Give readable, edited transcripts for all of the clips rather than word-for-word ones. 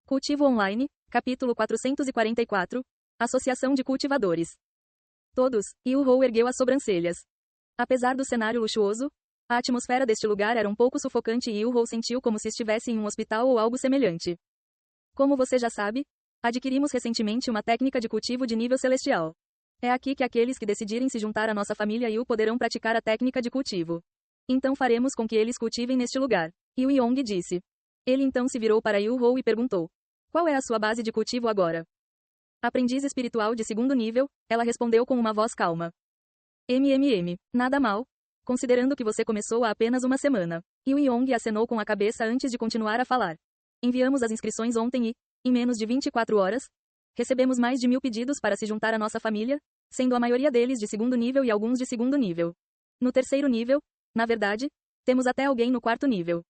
Cultivo Online, capítulo 444. Associação de Cultivadores. Todos, Yu-Ho ergueu as sobrancelhas. Apesar do cenário luxuoso, a atmosfera deste lugar era um pouco sufocante e Yu-Ho sentiu como se estivesse em um hospital ou algo semelhante. Como você já sabe, adquirimos recentemente uma técnica de cultivo de nível celestial. É aqui que aqueles que decidirem se juntar à nossa família Yu poderão praticar a técnica de cultivo. Então faremos com que eles cultivem neste lugar. Yu Yong disse. Ele então se virou para Yu-Ho e perguntou: qual é a sua base de cultivo agora? Aprendiz espiritual de segundo nível, ela respondeu com uma voz calma. Nada mal, considerando que você começou há apenas uma semana. Yu Yong acenou com a cabeça antes de continuar a falar. Enviamos as inscrições ontem e, em menos de 24 horas, recebemos mais de 1000 pedidos para se juntar à nossa família, sendo a maioria deles de segundo nível e alguns de segundo nível. No terceiro nível, na verdade, temos até alguém no quarto nível.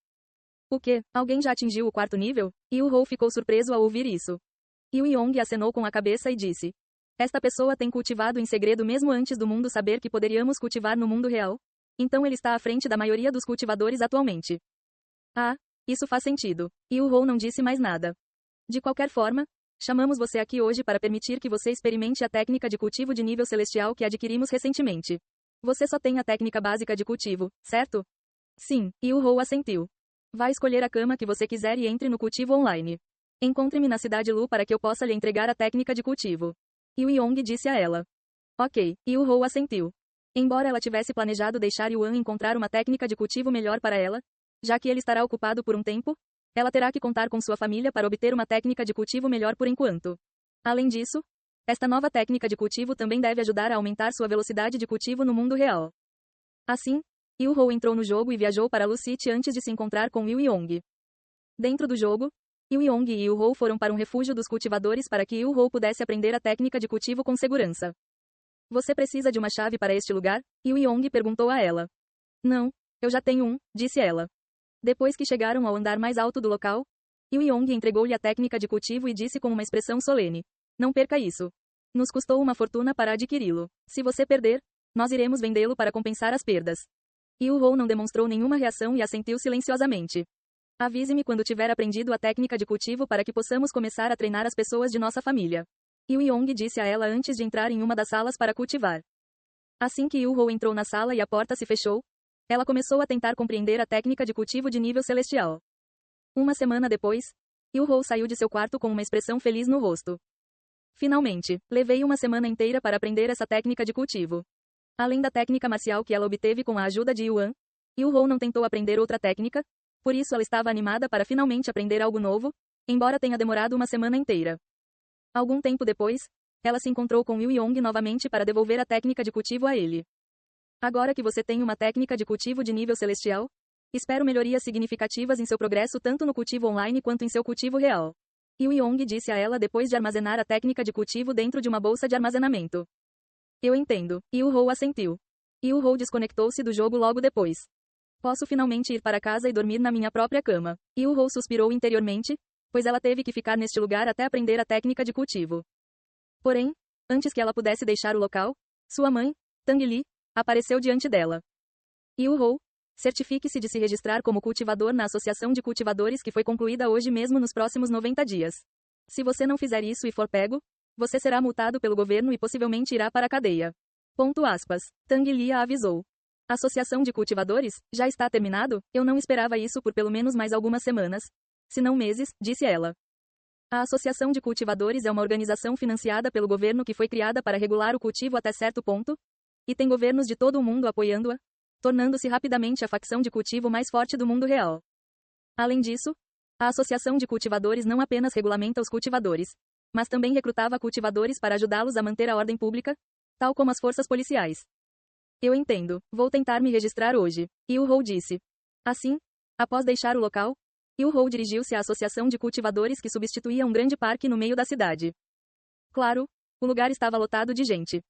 O quê? Alguém já atingiu o quarto nível? Yu-Ho ficou surpreso ao ouvir isso. Yu Yong acenou com a cabeça e disse: esta pessoa tem cultivado em segredo mesmo antes do mundo saber que poderíamos cultivar no mundo real? Então ele está à frente da maioria dos cultivadores atualmente. Ah, isso faz sentido. Yu-Ho não disse mais nada. De qualquer forma, chamamos você aqui hoje para permitir que você experimente a técnica de cultivo de nível celestial que adquirimos recentemente. Você só tem a técnica básica de cultivo, certo? Sim, Yu-Ho assentiu. Vá escolher a cama que você quiser e entre no cultivo online. Encontre-me na cidade Lu para que eu possa lhe entregar a técnica de cultivo. Yu Yong disse a ela. Ok, Yu-Ho assentiu. Embora ela tivesse planejado deixar Yuan encontrar uma técnica de cultivo melhor para ela, já que ele estará ocupado por um tempo, ela terá que contar com sua família para obter uma técnica de cultivo melhor por enquanto. Além disso, esta nova técnica de cultivo também deve ajudar a aumentar sua velocidade de cultivo no mundo real. Assim, Yu-Ho entrou no jogo e viajou para Lu City antes de se encontrar com Yu Yong. Dentro do jogo, Yu Yong e Yu-Ho foram para um refúgio dos cultivadores para que Yu-Ho pudesse aprender a técnica de cultivo com segurança. Você precisa de uma chave para este lugar? Yu Yong perguntou a ela. Não, eu já tenho um, disse ela. Depois que chegaram ao andar mais alto do local, Yu Yong entregou-lhe a técnica de cultivo e disse com uma expressão solene: não perca isso. Nos custou uma fortuna para adquiri-lo. Se você perder, nós iremos vendê-lo para compensar as perdas. Yu-Ho não demonstrou nenhuma reação e assentiu silenciosamente. Avise-me quando tiver aprendido a técnica de cultivo para que possamos começar a treinar as pessoas de nossa família. Yu Yong disse a ela antes de entrar em uma das salas para cultivar. Assim que Yu-Ho entrou na sala e a porta se fechou, ela começou a tentar compreender a técnica de cultivo de nível celestial. Uma semana depois, Yu-Ho saiu de seu quarto com uma expressão feliz no rosto. Finalmente, levei uma semana inteira para aprender essa técnica de cultivo. Além da técnica marcial que ela obteve com a ajuda de Yuan, Yu-Ho não tentou aprender outra técnica, por isso ela estava animada para finalmente aprender algo novo, embora tenha demorado uma semana inteira. Algum tempo depois, ela se encontrou com Yu Yong novamente para devolver a técnica de cultivo a ele. Agora que você tem uma técnica de cultivo de nível celestial, espero melhorias significativas em seu progresso tanto no cultivo online quanto em seu cultivo real. Yu Yong disse a ela depois de armazenar a técnica de cultivo dentro de uma bolsa de armazenamento. Eu entendo, Yu-Ho assentiu. Yu-Ho desconectou-se do jogo logo depois. Posso finalmente ir para casa e dormir na minha própria cama. Yu-Ho suspirou interiormente, pois ela teve que ficar neste lugar até aprender a técnica de cultivo. Porém, antes que ela pudesse deixar o local, sua mãe, Tang Li, apareceu diante dela. Yu-Ho, certifique-se de se registrar como cultivador na Associação de Cultivadores que foi concluída hoje mesmo nos próximos 90 dias. Se você não fizer isso e for pego, você será multado pelo governo e possivelmente irá para a cadeia. Tang Li a avisou. Associação de Cultivadores, já está terminado? Eu não esperava isso por pelo menos mais algumas semanas, se não meses, disse ela. A Associação de Cultivadores é uma organização financiada pelo governo que foi criada para regular o cultivo até certo ponto, e tem governos de todo o mundo apoiando-a, tornando-se rapidamente a facção de cultivo mais forte do mundo real. Além disso, a Associação de Cultivadores não apenas regulamenta os cultivadores, mas também recrutava cultivadores para ajudá-los a manter a ordem pública, tal como as forças policiais. Eu entendo, vou tentar me registrar hoje, Yu-Ho disse. Assim, após deixar o local, Yu-Ho dirigiu-se à Associação de Cultivadores que substituía um grande parque no meio da cidade. Claro, o lugar estava lotado de gente.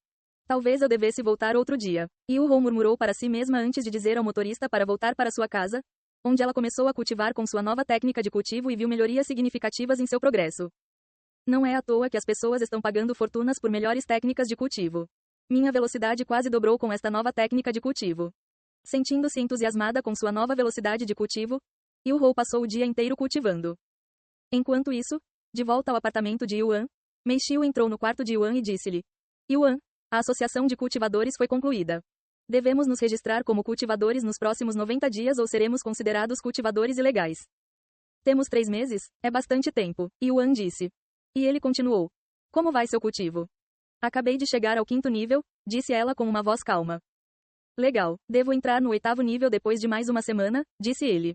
Talvez eu devesse voltar outro dia, Yu-Ho murmurou para si mesma antes de dizer ao motorista para voltar para sua casa, onde ela começou a cultivar com sua nova técnica de cultivo e viu melhorias significativas em seu progresso. Não é à toa que as pessoas estão pagando fortunas por melhores técnicas de cultivo. Minha velocidade quase dobrou com esta nova técnica de cultivo. Sentindo-se entusiasmada com sua nova velocidade de cultivo, Yu-Ho passou o dia inteiro cultivando. Enquanto isso, De volta ao apartamento de Yuan, Meixiu entrou no quarto de Yuan e disse-lhe: Yuan, a associação de cultivadores foi concluída. Devemos nos registrar como cultivadores nos próximos 90 dias ou seremos considerados cultivadores ilegais. Temos 3 meses? É bastante tempo, Yuan disse. E ele continuou: Como vai seu cultivo? Acabei de chegar ao 5º nível, disse ela com uma voz calma. Legal, devo entrar no 8º nível depois de mais uma semana, disse ele.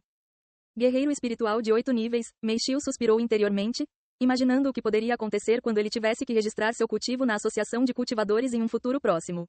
Guerreiro espiritual de 8 níveis, Meixiu suspirou interiormente, imaginando o que poderia acontecer quando ele tivesse que registrar seu cultivo na associação de cultivadores em um futuro próximo.